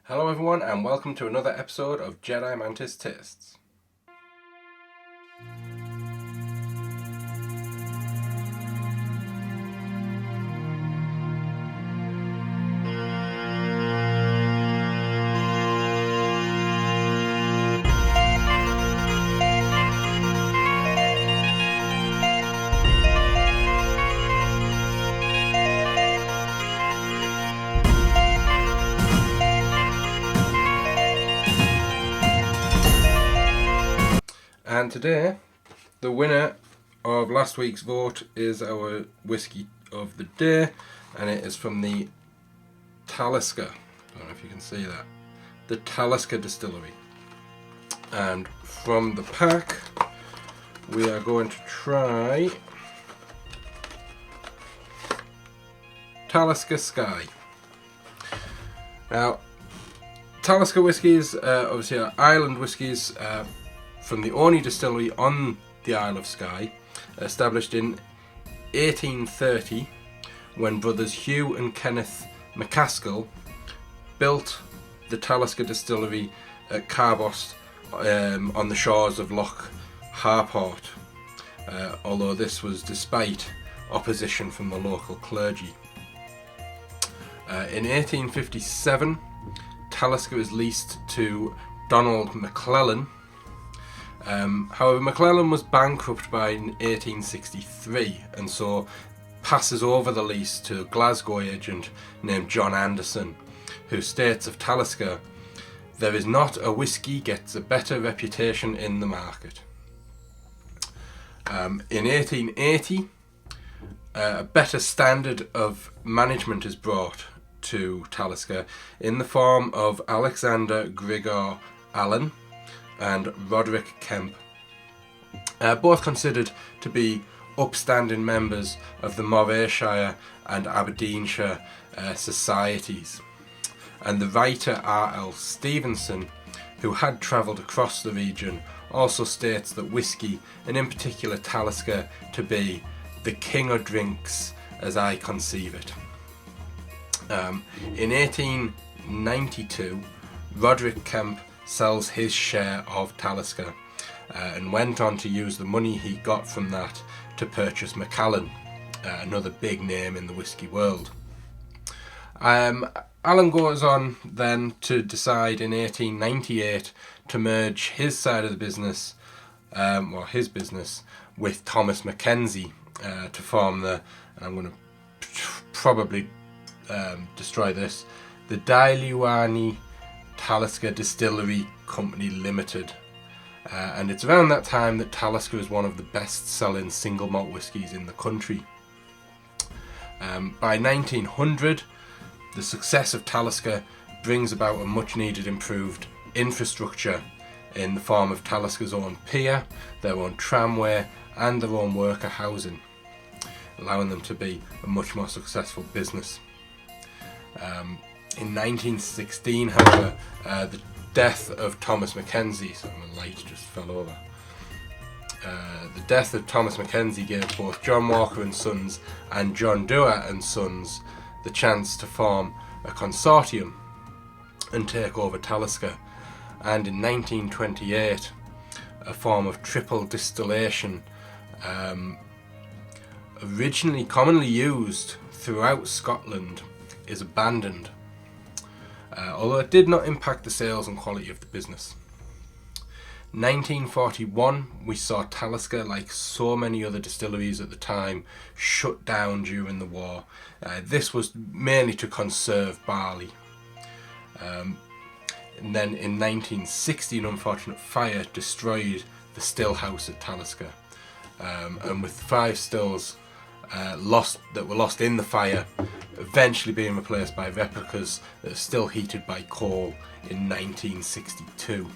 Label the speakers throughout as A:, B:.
A: Hello everyone and welcome to another episode of Jedi Mantis Tastes. And today, the winner of last week's vote is our whiskey of the day, and it is from the Talisker. I don't know if you can see that. The Talisker Distillery. And from the pack, we are going to try Talisker Skye. Now, Talisker whiskies, obviously, are island whiskies. From the only distillery on the Isle of Skye, established in 1830 when brothers Hugh and Kenneth McCaskill built the Talisker distillery at Carbost on the shores of Loch Harport, although this was despite opposition from the local clergy. In 1857, Talisker was leased to Donald McClellan. However, McClellan was bankrupt by 1863 and so passes over the lease to a Glasgow agent named John Anderson, who states of Talisker, "There is not a whisky gets a better reputation in the market." In 1880, a better standard of management is brought to Talisker in the form of Alexander Grigor Allen and Roderick Kemp, both considered to be upstanding members of the Morayshire and Aberdeenshire societies. And the writer R.L. Stevenson, who had travelled across the region, also states that whisky, and in particular Talisker, to be the king of drinks as I conceive it. In 1892, Roderick Kemp sells his share of Talisker and went on to use the money he got from that to purchase Macallan, another big name in the whisky world. Allen goes on then to decide in 1898 to merge his side of the business, or his business, with Thomas Mackenzie to form the, and I'm going to probably destroy this, the Dailuani Talisker Distillery Company Limited, and it's around that time that Talisker is one of the best-selling single malt whiskies in the country. By 1900, the success of Talisker brings about a much-needed improved infrastructure in the form of Talisker's own pier, their own tramway, and their own worker housing, allowing them to be a much more successful business. In 1916, however, the death of Thomas Mackenzie, so my light just fell over. The death of Thomas Mackenzie gave both John Walker and Sons and John Dewar and Sons the chance to form a consortium and take over Talisker. And in 1928, a form of triple distillation, originally commonly used throughout Scotland, is abandoned. Although it did not impact the sales and quality of the business. 1941, we saw Talisker, like so many other distilleries at the time, shut down during the war. This was mainly to conserve barley. And then in 1960, an unfortunate fire destroyed the still house at Talisker. And with 5 stills that were lost in the fire, eventually being replaced by replicas that are still heated by coal in 1962.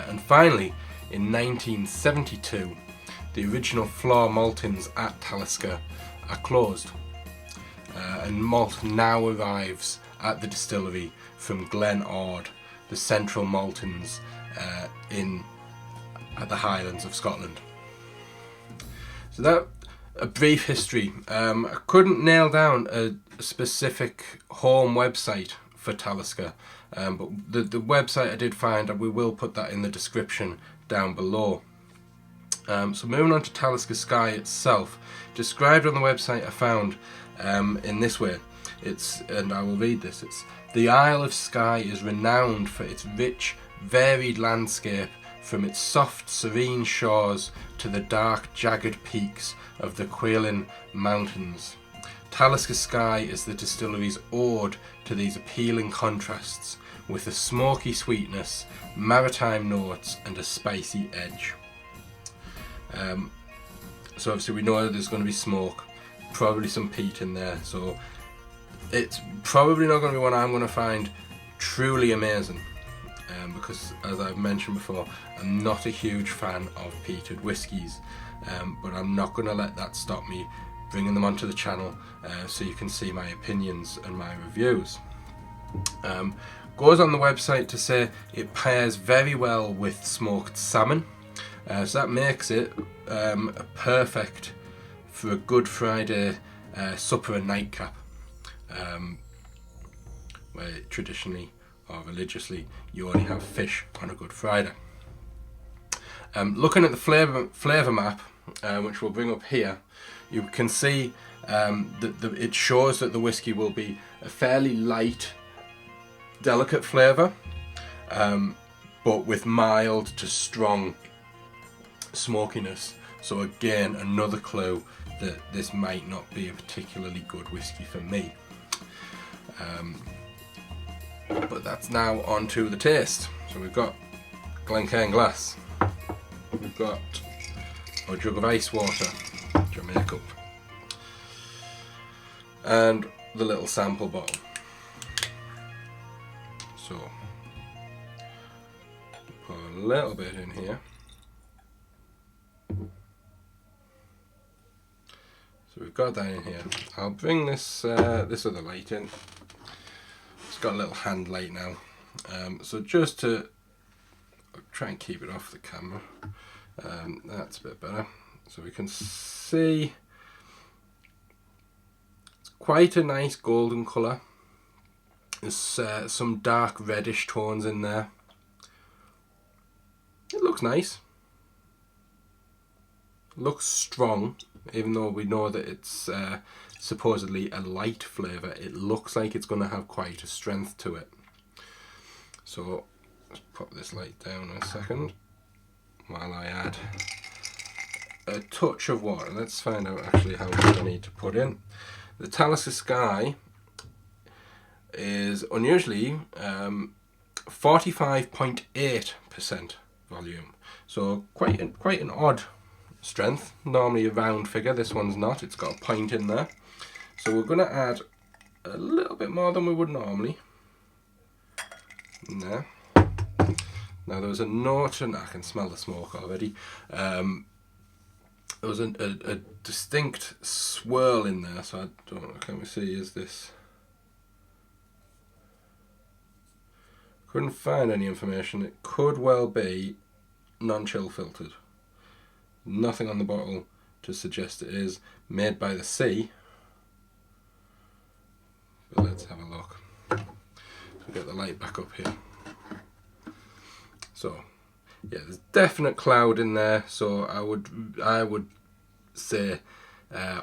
A: And finally, in 1972, the original floor maltings at Talisker are closed, and malt now arrives at the distillery from Glen Ord, the central maltings at the Highlands of Scotland. So that a brief history. I couldn't nail down a specific home website for Talisker, but the website I did find, and we will put that in the description down below. So moving on to Talisker Skye itself, described on the website I found in this way. And I will read this. It's: the Isle of Skye is renowned for its rich, varied landscape, from its soft, serene shores to the dark, jagged peaks of the Jedi Mantis. Talisker Skye is the distillery's ode to these appealing contrasts, with a smoky sweetness, maritime notes, and a spicy edge. So obviously we know there's going to be smoke, probably some peat in there, so it's probably not going to be one I'm going to find truly amazing, because as I've mentioned before, I'm not a huge fan of peated whiskies, but I'm not going to let that stop me bringing them onto the channel, so you can see my opinions and my reviews. Goes on the website to say it pairs very well with smoked salmon, so that makes it perfect for a Good Friday supper and nightcap, where traditionally or religiously you only have fish on a Good Friday. Looking at the flavour map, which we'll bring up here, you can see that it shows that the whiskey will be a fairly light, delicate flavour, but with mild to strong smokiness. So again, another clue that this might not be a particularly good whiskey for me. But that's now on to the taste. So we've got Glencairn glass, we've got our jug of ice water, Jamaica, and the little sample bottle. So put a little bit in here. So we've got that in here. I'll bring this this other light in. It's got a little hand light now. So just to try and keep it off the camera, that's a bit better. So we can see it's quite a nice golden colour. There's some dark reddish tones in there. It looks nice. It looks strong, even though we know that it's supposedly a light flavour. It looks like it's going to have quite a strength to it. So let's put this light down a second while I add a touch of water. Let's find out actually how much I need to put in. The Talisker Skye is unusually 45.8% volume, so quite an odd strength. Normally a round figure, this one's not. It's got a point in there, so we're going to add a little bit more than we would normally in there. Now there was a note, and I can smell the smoke already. There was a distinct swirl in there, so I don't know, can we see, is this... Couldn't find any information. It could well be non-chill filtered. Nothing on the bottle to suggest it is. Made by the sea. But let's have a look. So get the light back up here. So yeah, there's definite cloud in there. So I would say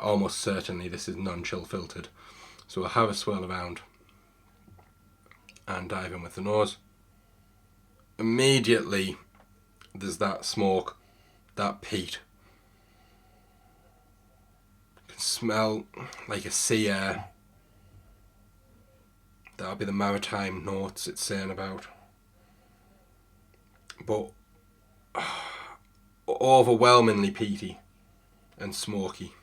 A: almost certainly this is non-chill filtered. So we'll have a swirl around and dive in with the nose. Immediately there's that smoke, that peat. You can smell like a sea air. That'll be the maritime notes it's saying about. But overwhelmingly peaty and smoky.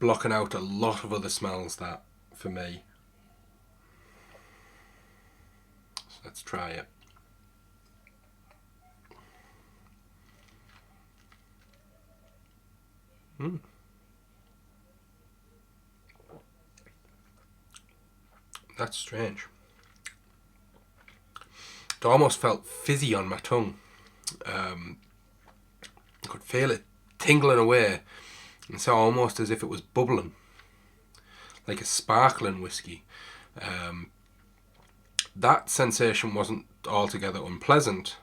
A: Blocking out a lot of other smells, that, for me. So let's try it. That's strange. It almost felt fizzy on my tongue. I could feel it tingling away, It's almost as if it was bubbling, like a sparkling whiskey. That sensation wasn't altogether unpleasant,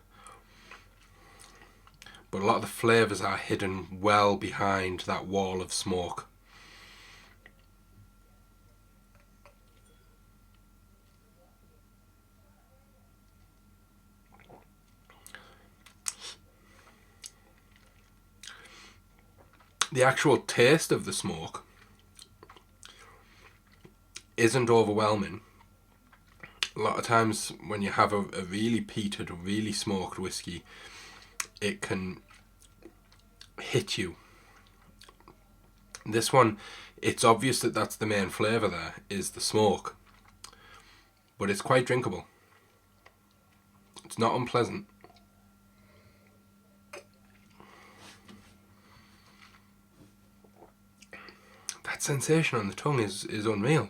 A: but a lot of the flavours are hidden well behind that wall of smoke. The actual taste of the smoke isn't overwhelming. A lot of times when you have a really peated, really smoked whiskey, it can hit you. This one, it's obvious that that's the main flavour there, is the smoke. But it's quite drinkable. It's not unpleasant. That sensation on the tongue is unreal.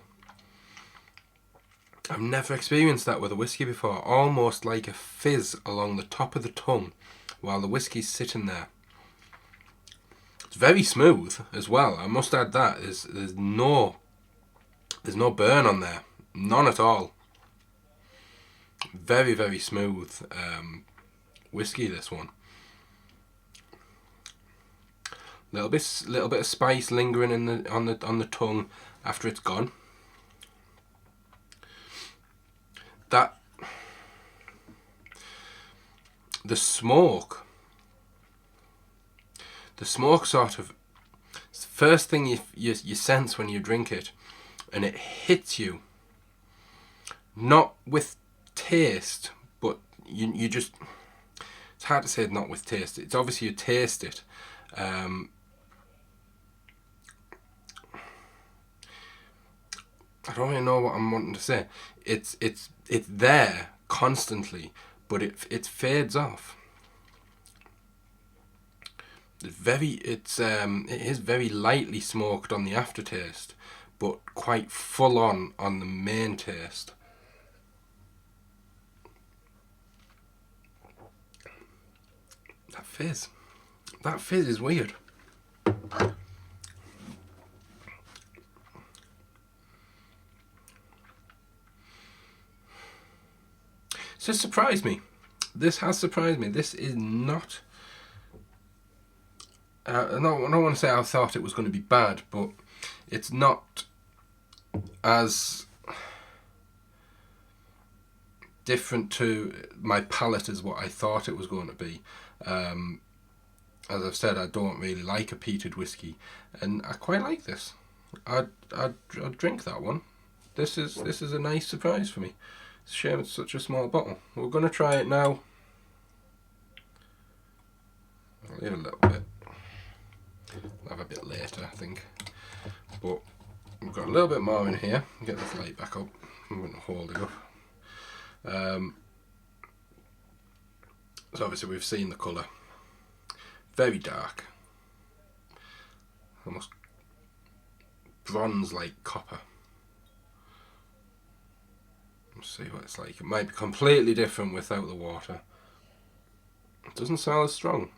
A: I've never experienced that with a whiskey before. Almost like a fizz along the top of the tongue while the whiskey's sitting there. It's very smooth as well. I must add that. There's no burn on there. None at all. Very, very smooth whiskey, this one. Little bit of spice lingering on the tongue after it's gone. The smoke sort of, it's the first thing you sense when you drink it, and it hits you. Not with taste, but you just, it's hard to say not with taste. It's obviously you taste it. I don't really know what I'm wanting to say. It's there constantly, but it fades off. It is very lightly smoked on the aftertaste, but quite full on the main taste. That fizz is weird. So it surprised me. This has surprised me. This is not... I don't want to say I thought it was going to be bad, but it's not as different to my palate as what I thought it was going to be. As I've said, I don't really like a peated whiskey, and I quite like this. I'd drink that one. This is a nice surprise for me. It's a shame it's such a small bottle. We're going to try it now. I'll leave a little bit. I'll have a bit later, I think. But we've got a little bit more in here. Get this light back up. I'm going to hold it up. So obviously we've seen the colour. Very dark. Almost bronze like copper. Let's see what it's like. It might be completely different without the water. It doesn't smell as strong.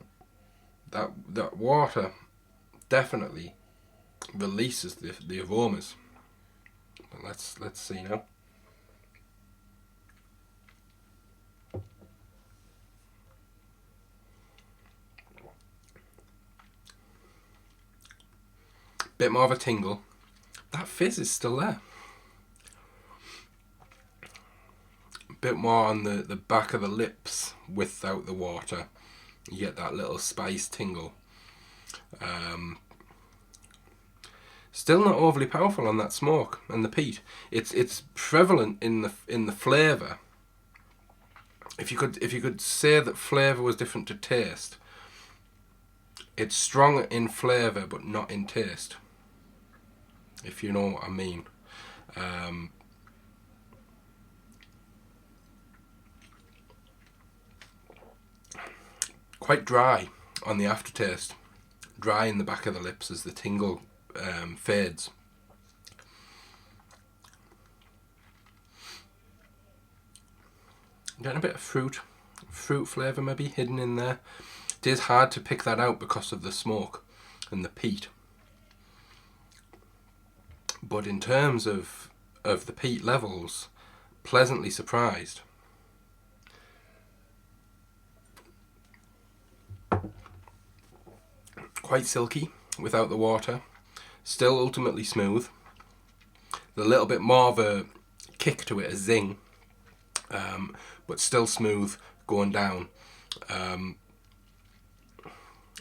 A: That water definitely releases the aromas. But let's see now. Bit more of a tingle. That fizz is still there. A bit more on the back of the lips without the water. You get that little spice tingle. Still not overly powerful on that smoke and the peat. It's prevalent in the flavour. If you could say that flavour was different to taste, it's strong in flavour but not in taste. If you know what I mean. Quite dry on the aftertaste. Dry in the back of the lips as the tingle fades. Getting a bit of fruit flavour maybe hidden in there. It is hard to pick that out because of the smoke and the peat. But in terms of the peat levels, pleasantly surprised. Quite silky without the water, still ultimately smooth. A little bit more of a kick to it, a zing, but still smooth going down.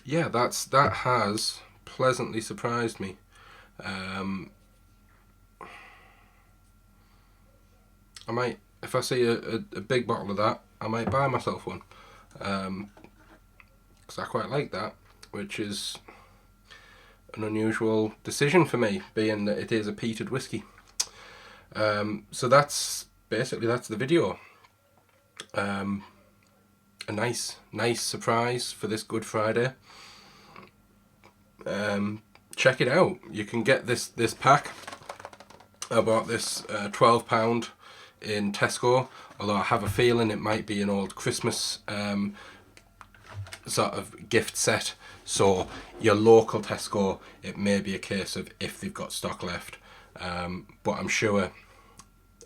A: Yeah, that has pleasantly surprised me. I might, if I see a big bottle of that, I might buy myself one, because I quite like that, which is an unusual decision for me, being that it is a peated whiskey. So that's the video. A nice surprise for this Good Friday. Check it out. You can get this pack. I bought this £12 in Tesco, although I have a feeling it might be an old Christmas sort of gift set. So your local Tesco, it may be a case of if they've got stock left, but I'm sure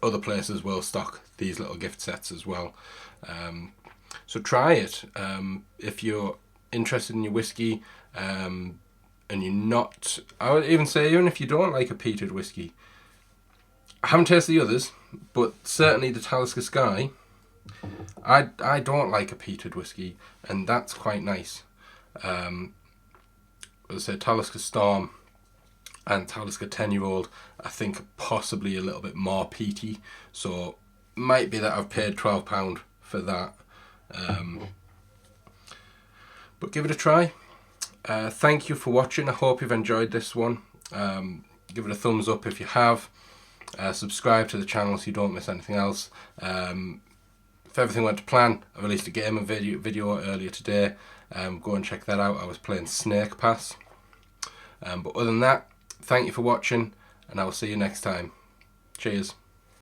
A: other places will stock these little gift sets as well. So try it if you're interested in your whiskey, and you're not, I would even say, even if you don't like a peated whiskey. I haven't tasted the others, but certainly the Talisker Skye, I don't like a peated whiskey, and that's quite nice. As I say, Talisker Storm and Talisker 10-year-old, I think possibly a little bit more peaty, so might be that I've paid £12 for that. But give it a try. Thank you for watching. I hope you've enjoyed this one. Give it a thumbs up if you have. Subscribe to the channel so you don't miss anything else. If everything went to plan, I released a game video earlier today. Go and check that out. I was playing Snake Pass. But other than that, thank you for watching, and I will see you next time. Cheers.